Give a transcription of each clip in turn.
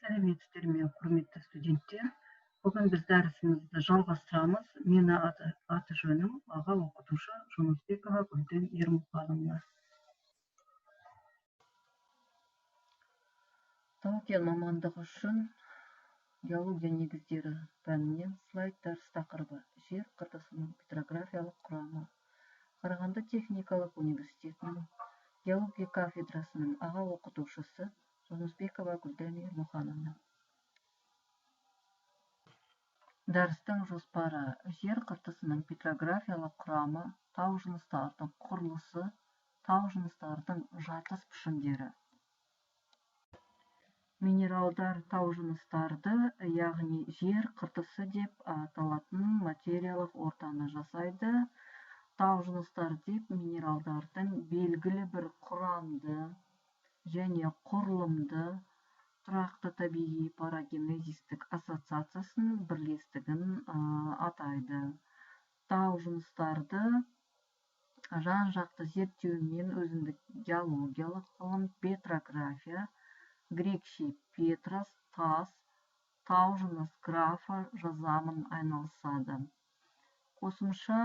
Сәлеметсіздер ме, құрметті студенттер. Бүгін біз дәрісімізді жалғастырамыз. Мені аты жөнім аға оқытушы Жұмысбекова Гүлден Ермұхановна. Тау-кен мамандығы үшін геология негіздері пәнінен слайд дәріс тақырыбы жер қыртысының петрографиялық құрамы. Қарағанды техникалық университетінің геология кафедрасының аға оқытушысы Жұмысбекова Гүлден Ермұхановна. Дәрістің жоспары: жер қыртысының петрографиялық құрамы, тау жыныстарының құрылысы, тау жыныстарының жатыс пішіндері. Минералдар тау жыныстарды, яғни жер қыртысы деп аталатын материялық ортаны жасайды. Тау жыныстары деп минералдардың белгілі бір құрамды және құрылымды тұрақты табиғи парагенезистік ассоциациясын бірлестігін атайды. Тау жыныстарды жан-жақты зерттеумен өзіндік геологиялық ғылым петрография, грекше петрос, тас, тау жыныс графа жазамын айналысады. Қосымша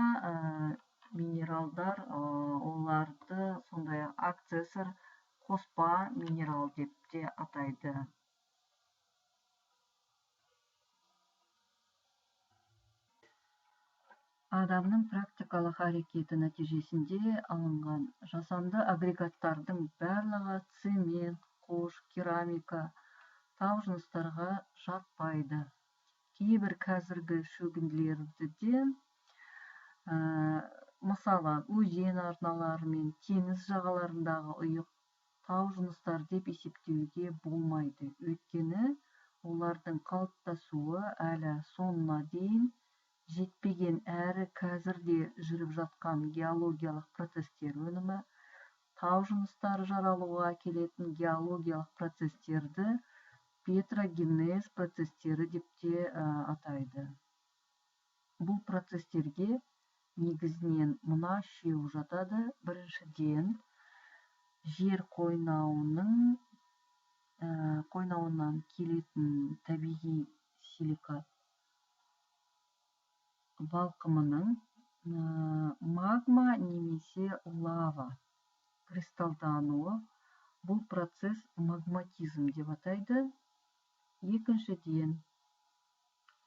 минералдар оларды сондай акцессор қоспа минерал деп те атайды. Адамның практикалық әрекеті нәтижесінде алынған жасанды агрегаттардың барлығы цемент, қош, керамика, тау жыныстарға жатпайды. Кейбір қазіргі шөгінділерді мысалы өзен арналары мен теңіз жағаларындағы ұйық тау жыныстар деп есептеуге болмайды. Өйткені олардың қалыптасуы әлі соңына дейін жетпеген әрі қазірде жүріп жатқан геологиялық процестер өнімі. Тау жыныстары жаралуға келетін геологиялық процестерді петрогенез процестері деп те атайды. Бұл процестерге негізінен мына үшеуі жатады. Біріншіден, жер қойнауынан келетін табиғи силикат балқымының магма немесе лава кристалдануы. Бұл процесс магматизм деп атайды. Екіншіден,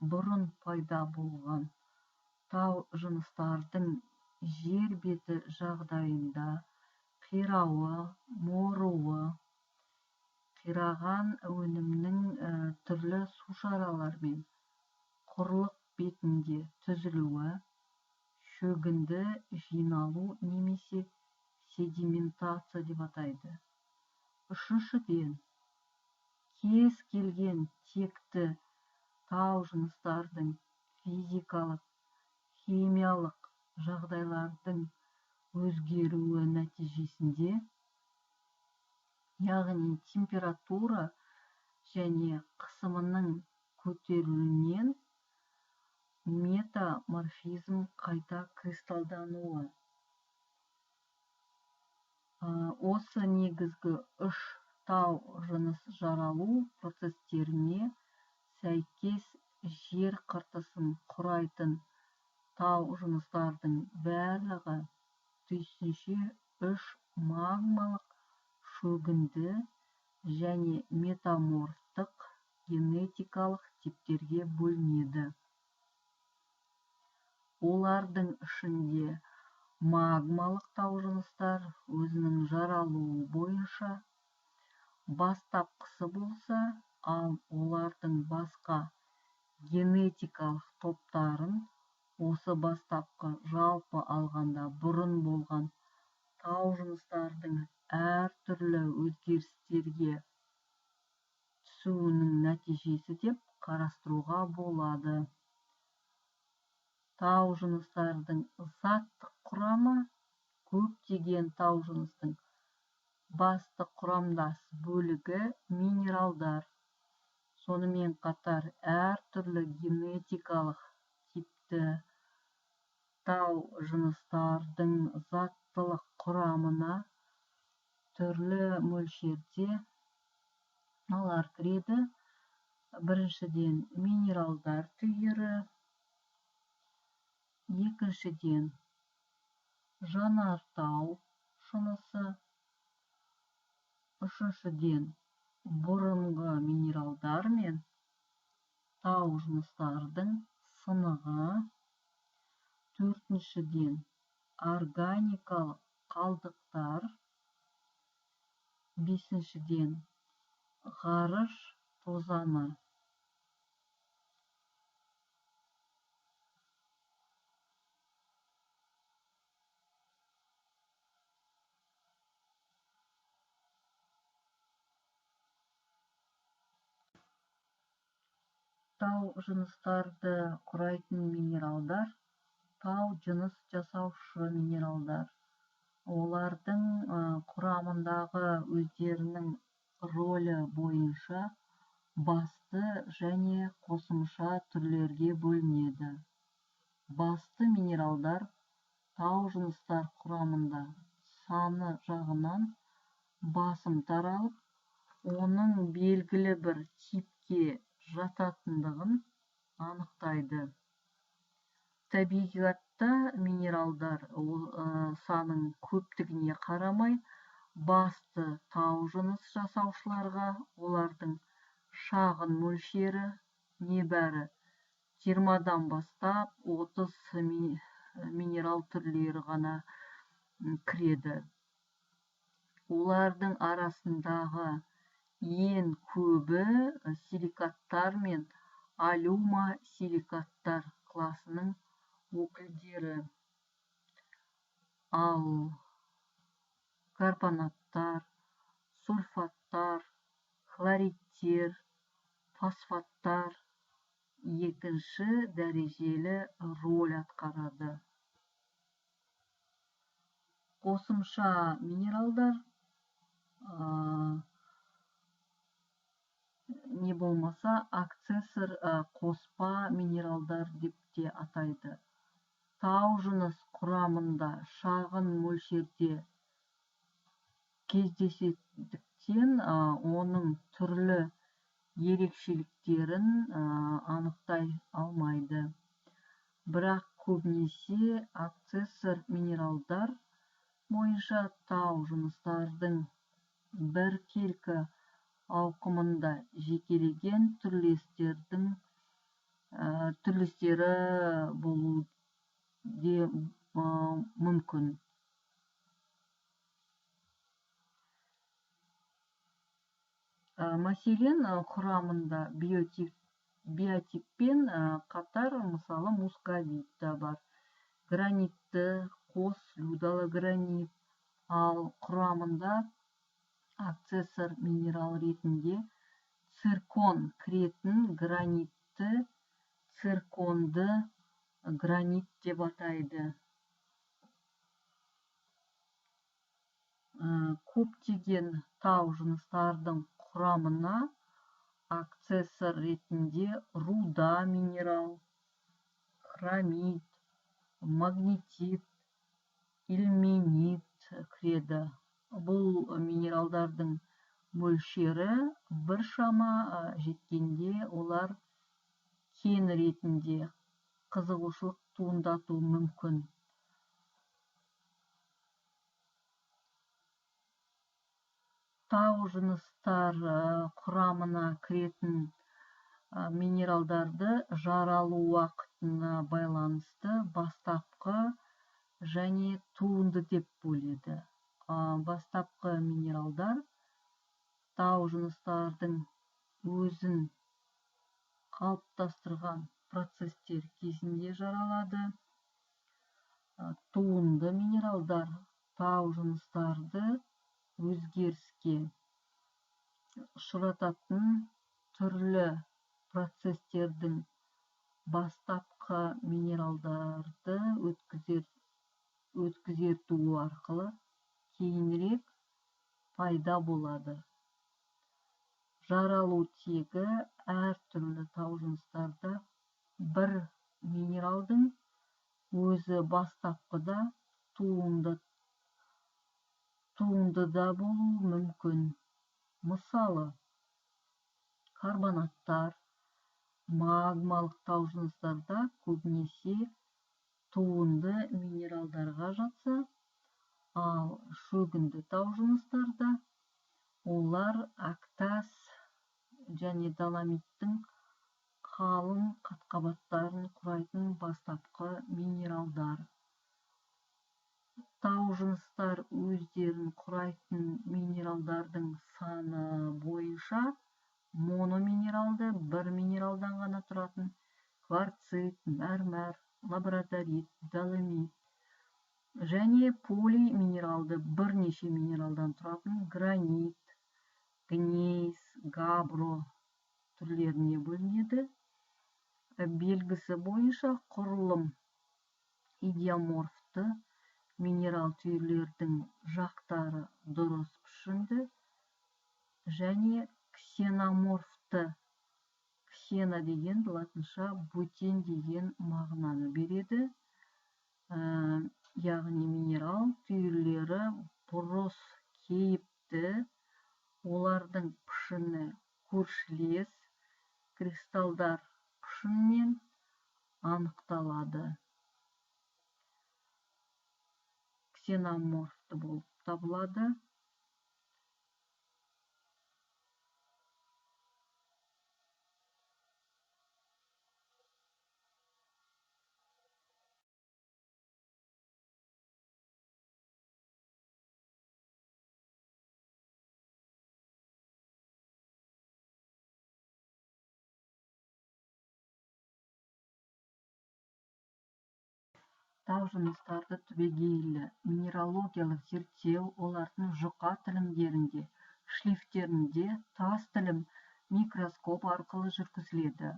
бұрын пайда болған тау жыныстардың жер беті жағдайында қирауы, моруы, қираған өнімнің түрлі сушаралар мен құрлық бетінде түзілуі, шөгінді жиналу немесе седиментация деп атайды. Үшіншіден, кез келген текті тау жыныстардың физикалық, химиялық жағдайлардың өзгеруі нәтижесінде, яғни температура және қысымының көтерілуінен метаморфизм қайта кристалдануы. Осы негізгі үш тау жыныс жаралу процестеріне сәйкес жер қыртысын құрайтын тау жыныстардың барлығы түйсінше үш магмалық шөгінді және метаморфтық генетикалық типтерге бөлінеді. Олардың ішінде магмалық тау жыныстар өзінің жаралуы бойынша бастапқысы болса, ал олардың басқа генетикалық топтарын осы бастапқы жалпы алғанда бұрын болған тау жыныстардың әртүрлі өзгерістерге түсуінің нәтижесі деп қарастыруға болады. Тау жыныстардың заттық құрамы көптеген тау жыныстың басты құрамдас бөлігі минералдар. Сонымен қатар әртүрлі генетикалық типті тау жыныстардың заттылық құрамына түрлі мөлшерде алар кіреді. Біріншіден, минералдар түйірі. Екіншіден, жанартау шынысы. Үшіншіден, бұрынғы минералдар мен тау жыныстардың сынығы. Төртіншіден, органикалық қалдықтар. Бесіншіден, ғарыш тозаңы. Тау жыныстарды құрайтын минералдар тау жыныс жасаушы минералдар. Олардың құрамындағы өздерінің рөлі бойынша басты және қосымша түрлерге бөлінеді. Басты минералдар тау жыныстар құрамында саны жағынан басым таралып, оның белгілі бір типке жататындығын анықтайды. Табиғатта минералдар саның көптігіне қарамай, басты тау жыныс жасаушыларға олардың шағын мөлшері небәрі 20-дан бастап 30 минерал түрлері ғана кіреді. Олардың арасындағы ең көбі силикаттар мен алюма-силикаттар класының өкілдері. Ал карбонаттар, сульфаттар, хлоридтер, фосфаттар екінші дәрежелі роль атқарады. Қосымша минералдар не болмаса аксессор қоспа минералдар деп те атайды. Тау жыныс құрамында шағын мөлшерде кездесетіндіктен оның түрлі ерекшеліктерін анықтай алмайды. Бірақ көбінесе аксессор минералдар бойынша тау жыныстардың біркелкі ауқымында жекелеген түрлестері болуы де мүмкін. Мәселен, құрамында биотиппен қатар мысалы мускавит та бар. Гранитті, қос людалы гранит, ал құрамында аксессор минерал ретінде циркон кіретін гранитті цирконды гранит деп атайды. Көптеген тау жыныстардың құрамына аксессор ретінде руда минерал, хромит, магнетит, ильменит кіреді. Бұл минералдардың мөлшері біршама жеткенде олар кен ретінде қызығушылық туындатуы мүмкін. Тау жыныстар құрамына кіретін минералдарды жаралу уақытына байланысты бастапқы және туынды деп бөледі. Бастапқы минералдар тау жыныстардың өзін қалыптастырған процестер кезінде жаралады. Туынды минералдар тау жыныстарды өзгеріске ұшырататын түрлі процестердің бастапқы минералдарды өткізетуі арқылы кейінірек пайда болады. Жаралу тегі әртүрлі тау жыныстарда бір минералдың өзі бастапқыда туындыда болуы мүмкін. Мысалы, карбонаттар, Магмалық тау жыныстарда көбінесе туынды минералдарға жатса, ал шөгінді тау жыныстарда олар әктас және доломиттің қалың қатқабаттарын құрайтын бастапқы минералдар. Тау жыныстар өздерін құрайтын минералдардың саны бойынша мономинералды, бір минералдан ғана тұратын кварцит, мәрмәр, лабрадорит, доломит және полиминералды бірнеше минералдан тұратын гранит, гнейс, габро түрлеріне бөлінеді. Белгісі бойынша құрылым идиоморфты минерал түйірлердің жақтары дұрыс пішінді және ксеноморфты. Ксена деген латынша бөтен деген мағынаны береді. Яғни минерал түйірлері бұрыс кейіпті, олардың пішіні көршілес кристалдар пішінінен анықталады. Ксеноморфты болып табылады. Тау жыныстарды түбегейлі минералогиялық зерттеу олардың жұқа тілімдерінде, шлифтерінде тас тілім микроскоп арқылы жүргізіледі.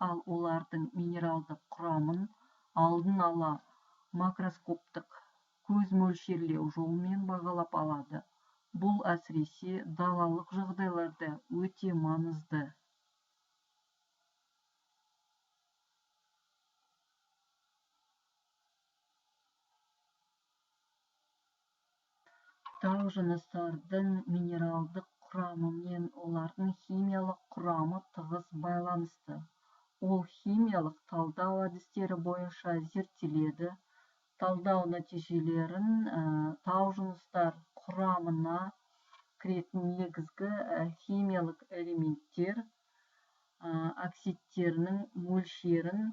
Ал олардың минералдық құрамын алдын ала макроскоптық көз мөлшерлеу жолымен бағалап алады. Бұл әсіресе далалық жағдайларда өте маңызды. Тау жыныстардың минералдық құрамы мен олардың химиялық құрамы тығыз байланысты. Ол химиялық талдау әдістері бойынша зерттеледі. Талдау нәтижелерін тау жыныстар құрамына кіретін негізгі химиялық элементтер оксидтерінің мөлшерін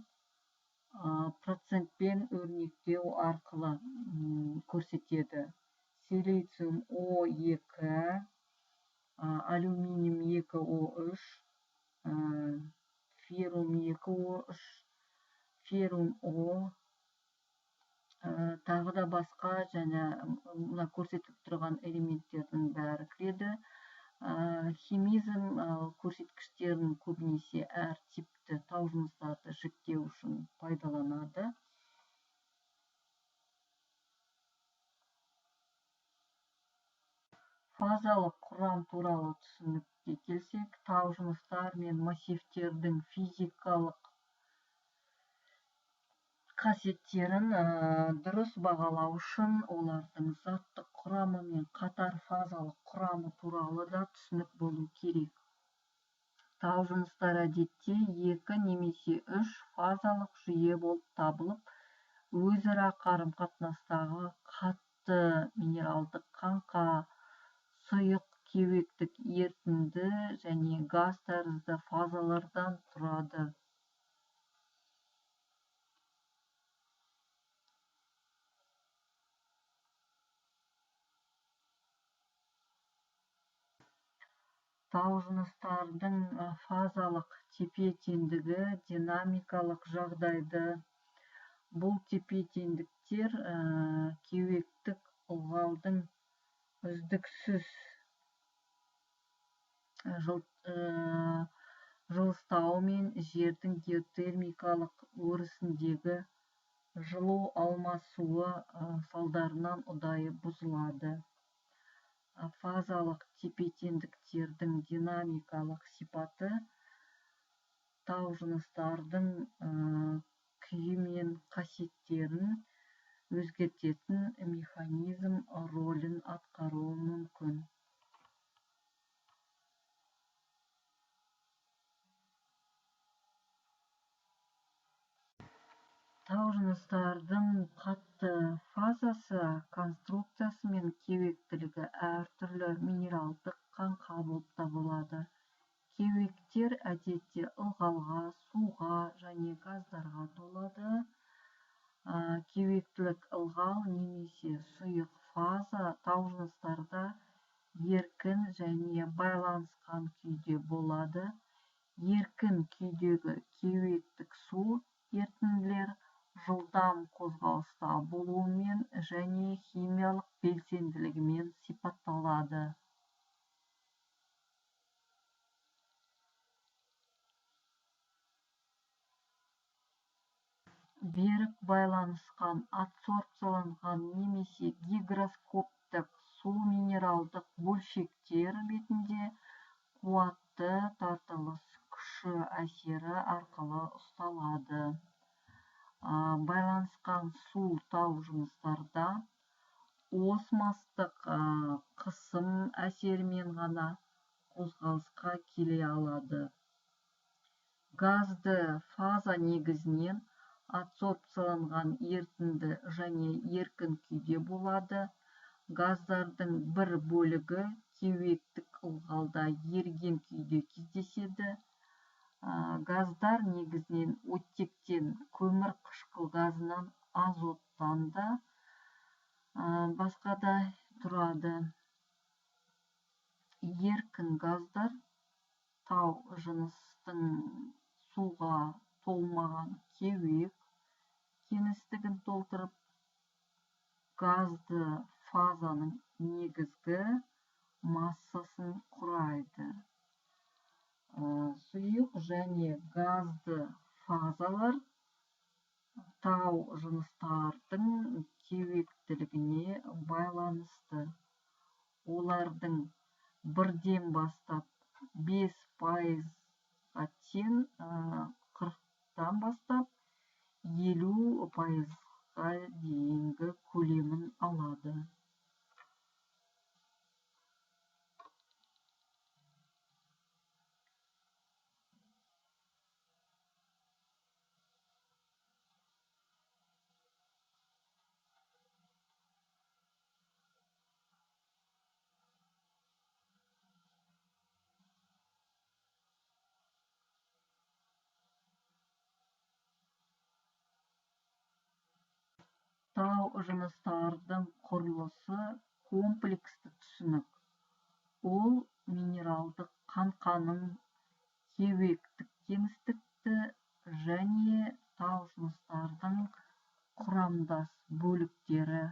процентпен өрнектеу арқылы көрсетеді. Силициум О2, алюминиум 2O3, феррум 2O3, феррум О, тағы да басқа және мына көрсетіп тұрған элементтердің бәрі кіреді. Химизм көрсеткіштерін көбінесе әр типті тау жыныстарды жіктеу үшін пайдаланады. Фазалық құрам туралы түсінікке келсек, тау жыныстар мен массивтердің физикалық қасиеттерін дұрыс бағалау үшін олардың заттық құрамы мен қатар фазалық құрамы туралы да түсінік болу керек. Тау жыныстар әдетте 2 немесе 3 фазалық жүйе болып табылып, өзара қарым-қатынастағы қатты минералдық қаңқа, сұйық кеуектік ерітінді және газ тәрізді фазалардан тұрады. Тау жыныстардың фазалық тепе-теңдігі динамикалық жағдайды. Бұл тепе-теңдіктер кеуектік ылғалдың үздіксіз жылыстауы мен жердің геотермикалық өрісіндегі жылу алмасуы салдарынан ұдайы бұзылады. Фазалық тепе-теңдіктердің динамикалық сипаты тау жыныстардың күйі мен қасиеттерін өзгертетін механизм ролін атқаруы мүмкін. тау жыныстардың қатты фазасы, конструкциясы мен кеуектілігі әртүрлі минералдық қаңқа болып табылады. Кеуектер әдетте ылғалға, суға және газдарға толады. Кеуектілік ылғал немесе сұйық фаза тау жыныстарда еркін және байланысқан күйде болады. Еркін күйдегі кеуектік су ерітінділер жылдам қозғалыста болуымен және химиялық белсенділігімен сипатталады. Берік байланысқан, адсорбцияланған немесе гигроскоптық су минералдық бөлшектер бетінде қуатты тартылыс күші әсері арқылы ұсталады. Байланысқан су тау жыныстарда осмостық қысым әсерімен ғана қозғалысқа келе алады. Газды фаза негізінен адсорбцияланған ерітінді және еркін күйде болады. Газдардың бір бөлігі кеуектік ылғалда еріген күйде кездеседі. Газдар негізінен оттектен, көмір қышқыл газынан, азоттан да басқа да тұрады. Еркін газдар тау жыныстың суға толмаған кеуек кеңістігін толтырып, газды фазаның негізгі массасын құрайды. Сұйық және газды фазалар тау жыныстардың кеуектілігіне байланысты. Олардың 1-ден бастап 5%-ға тең, 40-тан бастап 50%-ға дейінгі көлемін алады. Тау жыныстардың құрылысы комплексті түсінік. Ол минералдық қаңқаның кеуектік кеңістікті және тау жыныстардың құрамдас бөліктері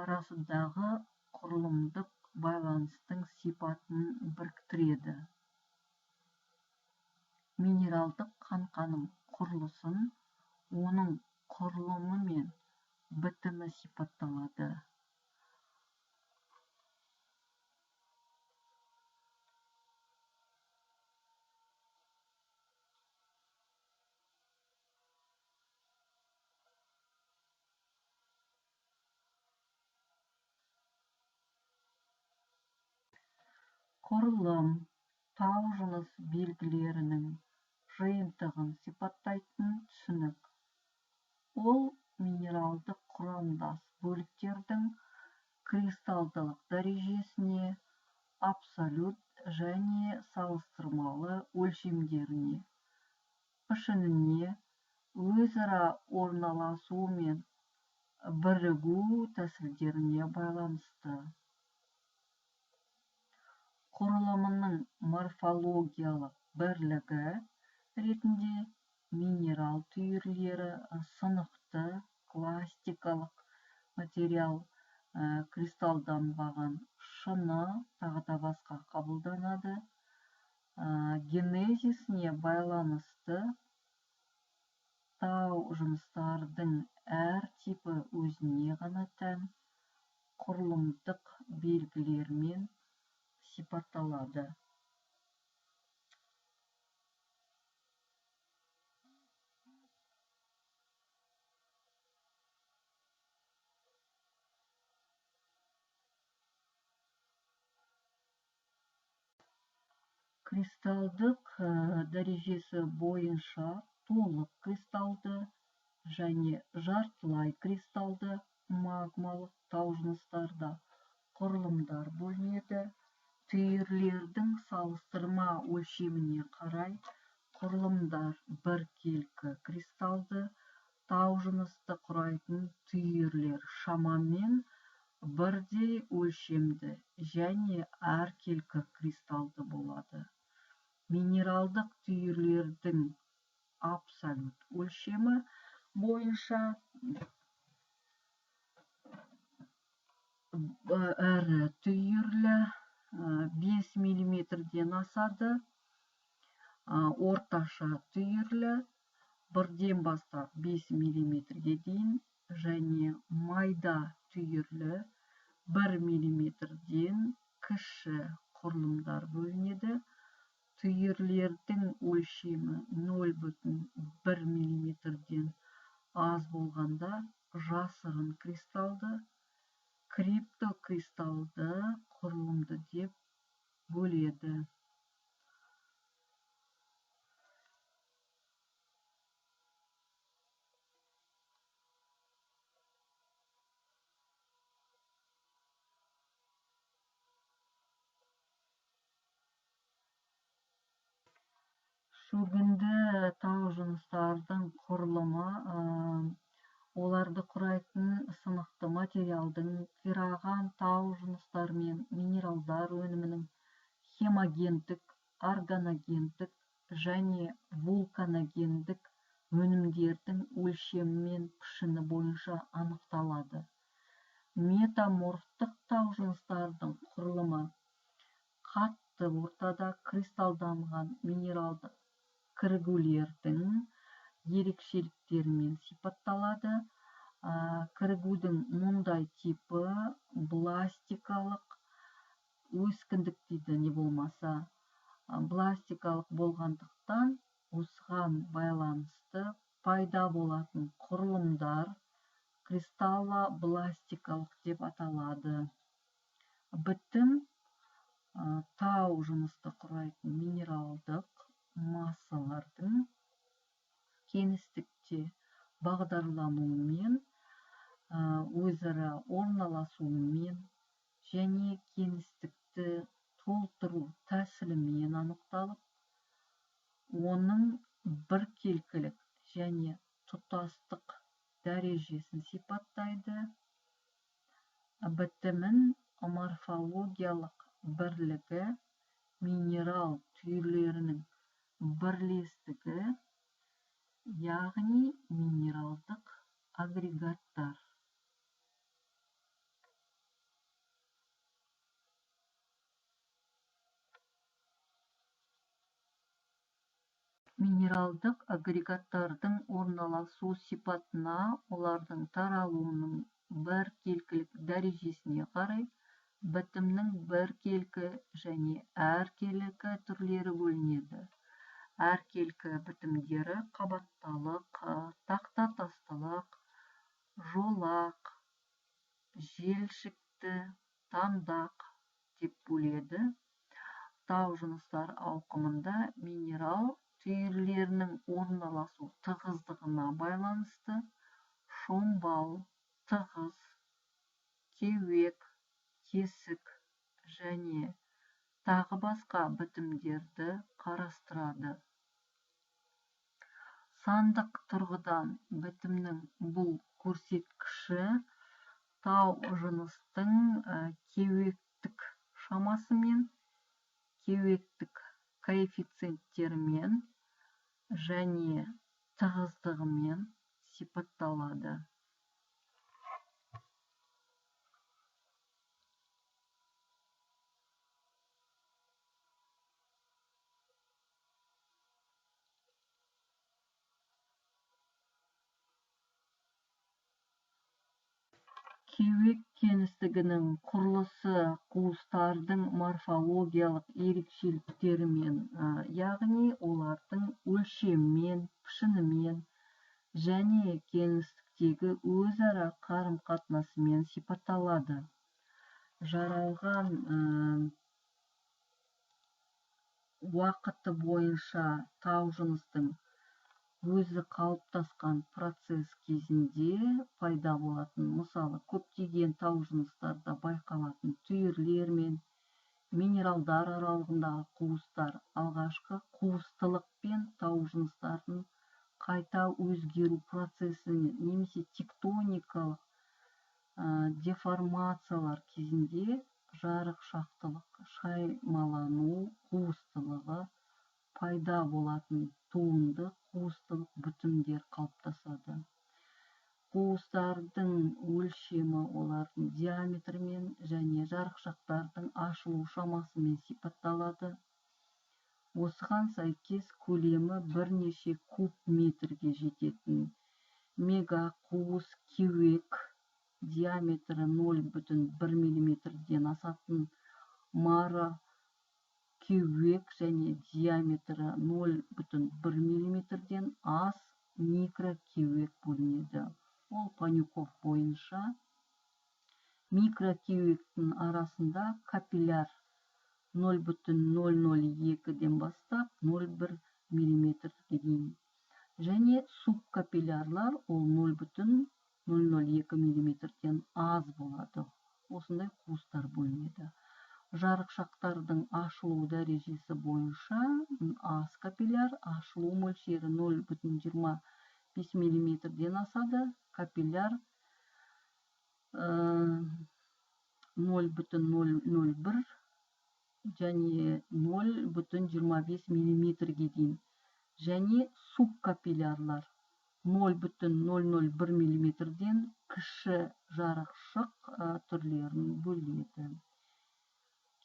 арасындағы құрылымдық байланыстың сипатын біріктіреді. Минералдық қаңқаның құрылысын, оның құрылымы мен бітімі сипатталады. Құрылым тау жыныс белгілерінің жиынтығын сипаттайтын түсінік. Ол минералдық құрамдас бөліктердің кристалдылық дәрежесіне, абсолют және салыстырмалы өлшемдеріне, пішініне, өзара орналасуы мен бірігу тәсілдеріне байланысты. Құрылымының морфологиялық бірлігі ретінде минерал түйірлері, сынықты, кластикалық материал, кристалданбаған шыны тағы басқа қабылданады. Генезисіне байланысты тау жыныстардың әр типі өзіне ғана тән құрылымдық белгілермен сипатталады. Кристалдық дәрежесі бойынша толық кристалды және жартылай кристалды магмалық таужыныстарда құрылымдар бөлінеді. Түйірлердің салыстырма өлшеміне қарай құрылымдар біркелкі кристалды таужынысты құрайтын түйірлер шамамен бірдей өлшемді және әркелкі кристалды болады. Минералдық түйірлердің абсолют өлшемі бойынша ірі түйірлі 5 мм асады, орташа түйірлі 1-ден бастап 5 мм-ге дейін және майда түйірлі 1 мм-ден кіші құрылымдар бөлінеді. Түйірлердің өлшемі 0,1 мм-ден аз болғанда жасырын кристалды, криптокристалды құрылымды деп бөледі. Шөгінді таужыныстардың құрылымы оларды құрайтын сынықты материалдың қираған таужыныстар мен минералдар өнімінің хемогендік, органогендік және вулканогендік өнімдердің өлшемі мен пішіні бойынша анықталады. Метаморфтық таужыныстардың құрылымы қатты ортада кристалданған минералдық кірігулердің ерекшеліктерімен сипатталады. Кірігудің мұндай типі бластикалық өскіндік дейді, не болмаса бластикалық болғандықтан осыған байланысты пайда болатын құрылымдар кристаллобластикалық деп аталады. Бітім тау жынысты құрайтын минералдық массалардың кеңістікте бағдарламуымен, өзара орналасуымен және кеңістікті толтыру тәсілімен анықталып, оның біркелкілік және тұтастық дәрежесін сипаттайды. Бітімін морфологиялық бірлігі минерал түйірлерінің бірлестігі, яғни минералдық агрегаттар. Минералдық агрегаттардың орналасу сипатына, олардың таралуының біркелкілік дәрежесіне қарай бітімнің біркелкі және әркелкі түрлері бөлінеді. Әркелкі бітімдері қабатталық, тақтатастылық, жолақ, желшікті, тандақ деп бөледі. Таужыныстар ауқымында минерал түйірлерінің орналасу тығыздығына байланысты шомбал, тығыз, кеуек, тесік және тағы басқа бітімдерді қарастырады. Сандық тұрғыдан бітімнің бұл көрсеткіші тау жыныстың кеуектік шамасы мен кеуектік коэффициенттерімен және тығыздығымен сипатталады. Кеуек кеңістігінің құрылысы қуыстардың морфологиялық ерекшеліктерімен, яғни олардың өлшемімен, пішінімен және кеңістіктегі өзара қарым-қатынасымен сипатталады. Жаралған уақыты бойынша тау жыныстың өзі қалыптасқан процесс кезінде пайда болатын, мысалы көптеген тау жыныстарда байқалатын түйірлер мен минералдар аралығындағы қуыстар алғашқы қуыстылық пен тау жыныстарының қайта өзгеру процесі немесе тектоникалық деформациялар кезінде жарықшақтылық, шаймалану қуыстылығы пайда болатын туынды қуыстылық бүтіндер қалыптасады. Қуыстардың өлшемі олардың диаметрімен және жарықшақтардың ашылу шамасымен сипатталады. Осыған сәйкес көлемі бірнеше куб метрге жететін мегақуыс кеуек, диаметрі 0,1 мм-ден асатын маракеуек және диаметрі 0,1 мм-ден аз микрокеуек бөлінеді. Ол Панюков бойынша микрокеуектің арасында капилляр 0,002-ден бастап 0,1 мм-ге дейін және субкапиллярлар ол 0,002 мм-ден аз болады. Осындай қуыстар бөлінеді. Жарықшақтардың ашылу дәрежесі бойынша аз капилляр ашылу мөлшері 0,25 мм-ден асады, капилляр 0,001 және 0,25 мм-ге дейін және субкапиллярлар 0,001 мм-ден кіші жарықшық түрлерін бөледі.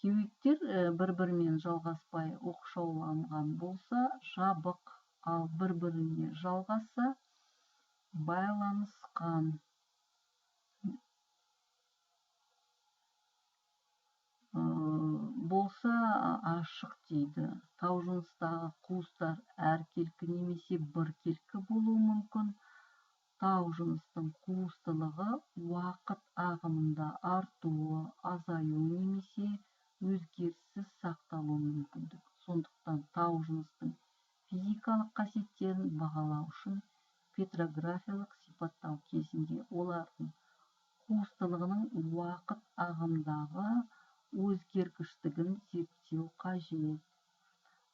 Кеуектер бір-бірімен жалғаспай оқшауланған болса, жабық, ал бір-біріне жалғасса, байланысқан болса ашық дейді. Тау жыныстағы қуыстар әркелкі немесе біркелкі болуы мүмкін. Тау жыныстың қуыстылығы уақыт ағымында артуы, азаюы немесе өзгеріссіз сақталуы мүмкіндік. Сондықтан тау жыныстың физикалық қасиеттерін бағалау үшін петрографиялық сипаттау кезінде олардың қуыстылығының уақыт ағымдағы өзгергіштігін зерттеу қажет.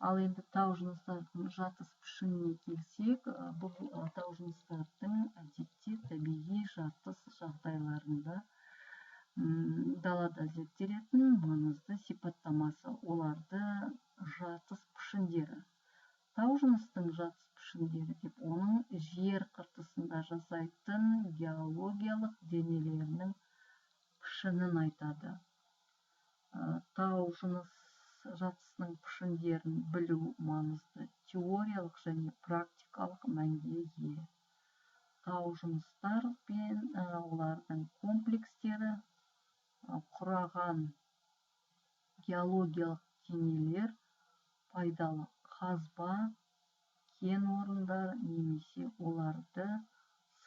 Ал енді тау жыныстардың жатыс пішініне келсек, бұл тау жыныстардың әдетте табиғи жатыс жағдайларында далада зерттелетін маңызды сипаттамасы оларды жатыс пішіндері. Тау жыныстың жатыс пішіндері деп оның жер қыртысында жасайтын геологиялық денелерінің пішінін айтады. Тау жыныс жатысының пішіндерін білу маңызды теориялық және практикалық мәнге ие. Тау жыныстар пен олардың комплекстері құраған геологиялық денелер пайдалы қазба, кен орындар немесе оларды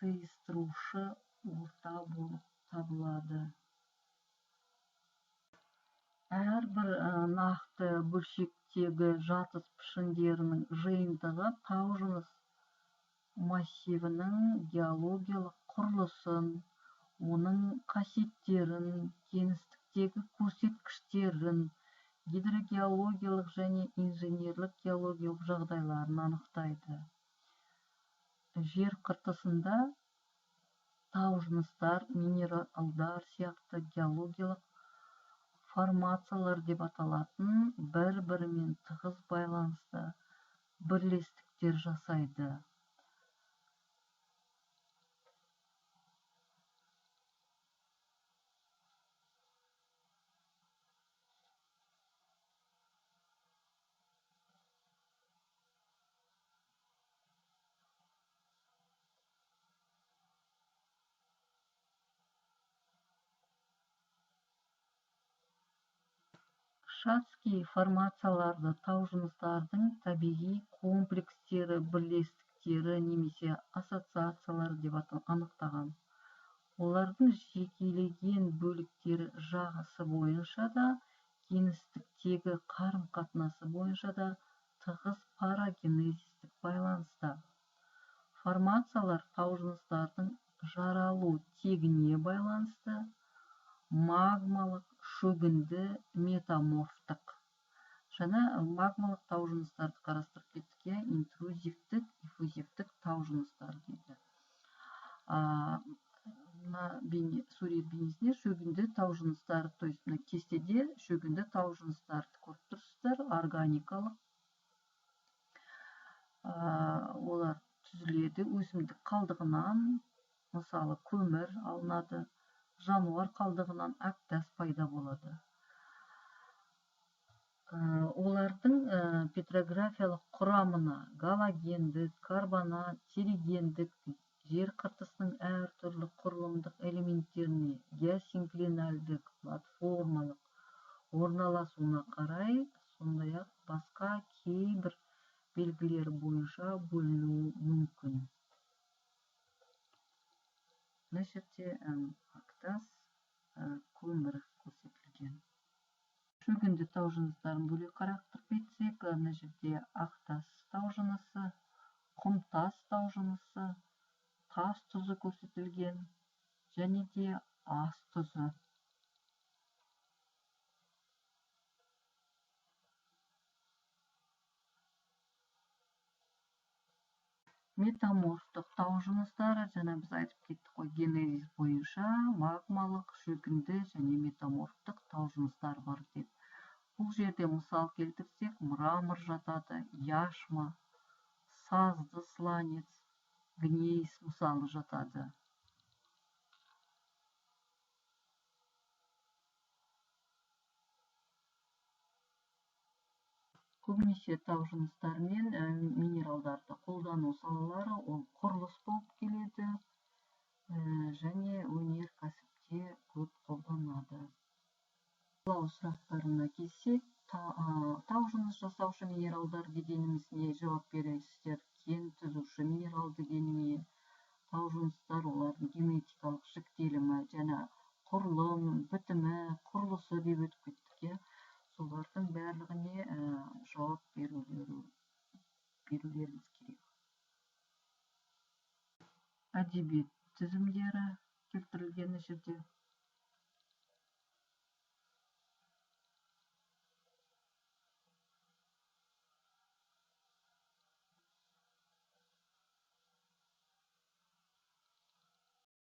сыйыстырушы орта болып табылады. Әрбір нақты бөлшектегі жатыс пішіндерінің жиынтығы тау жыныс массивінің геологиялық құрылысын, оның қасиеттерін, кеңістіктегі көрсеткіштерін, гидрогеологиялық және инженерлік геологиялық жағдайларын анықтайды. Жер қыртысында тау жыныстар, минералдар сияқты геологиялық формациялар деп аталатын бір-бірімен тығыз байланысты бірлестіктер жасайды. Шатский формацияларды тау жыныстардың табиғи комплекстері, бірлестіктері немесе ассоциациялары деп анықтаған. Олардың жекелеген бөліктері жағысы бойынша да, кеңістіктегі қарым-қатынасы бойынша да тығыз парагенезистік байланыста. формациялар таужыныстардың жаралу тегіне байланысты магмалық, шөгінді, метаморфтық. Жаңа магмалық таужыныстарды қарастырып кеттік, интрузивтік, диффузивтік таужыныстар дейді. Мына сурет бейнесінде шөгінді таужыныстар, то есть мына кестеде шөгінді таужыныстарды көріп тұрсыздар, органикалық. Олар түзіледі өсімдік қалдығынан, мысалы көмір алынады, жануар қалдығынан әктас пайда болады. Олардың петрографиялық құрамына галогендік, карбонат, терригендік, жер қыртысының әртүрлі құрылымдық элементтеріне геосинклинальдік, платформалық орналасуына қарай, сондай-ақ басқа кейбір белгілері бойынша бөлінуі мүмкін. Мына жерде әктас, көмір көрсетілген. Шөгінді таужыныстарын бөлек қарастырып кетсек, мына жерде ақтас таужынысы, құмтас таужынысы, тас тұзы көрсетілген, және де ас тұзы. Метаморфтық таужыныстары, жаңа біз айтып кеттік қой, генезис бойынша магмалық, шөгінді және метаморфтық таужыныстар бар деп. Бұл жерде мысал келтірсек, мрамор жатады, яшма, сазды сланец, гнейс мысалы жатады. Көбінесе таужыныстар мен минералдарды қолдану салалары ол құрылыс болып келеді және өнеркәсіпте көп қолданады. Сұрақтарына келсек, таужыныс жасаушы минералдар дегеніміз не? Жауап бересіздер. Кен түзуші минерал дегені не? Таужыныстар олардың генетикалық жіктелімі, жаңа құрылым, бітімі, құрылысы деп өтіп кеттік.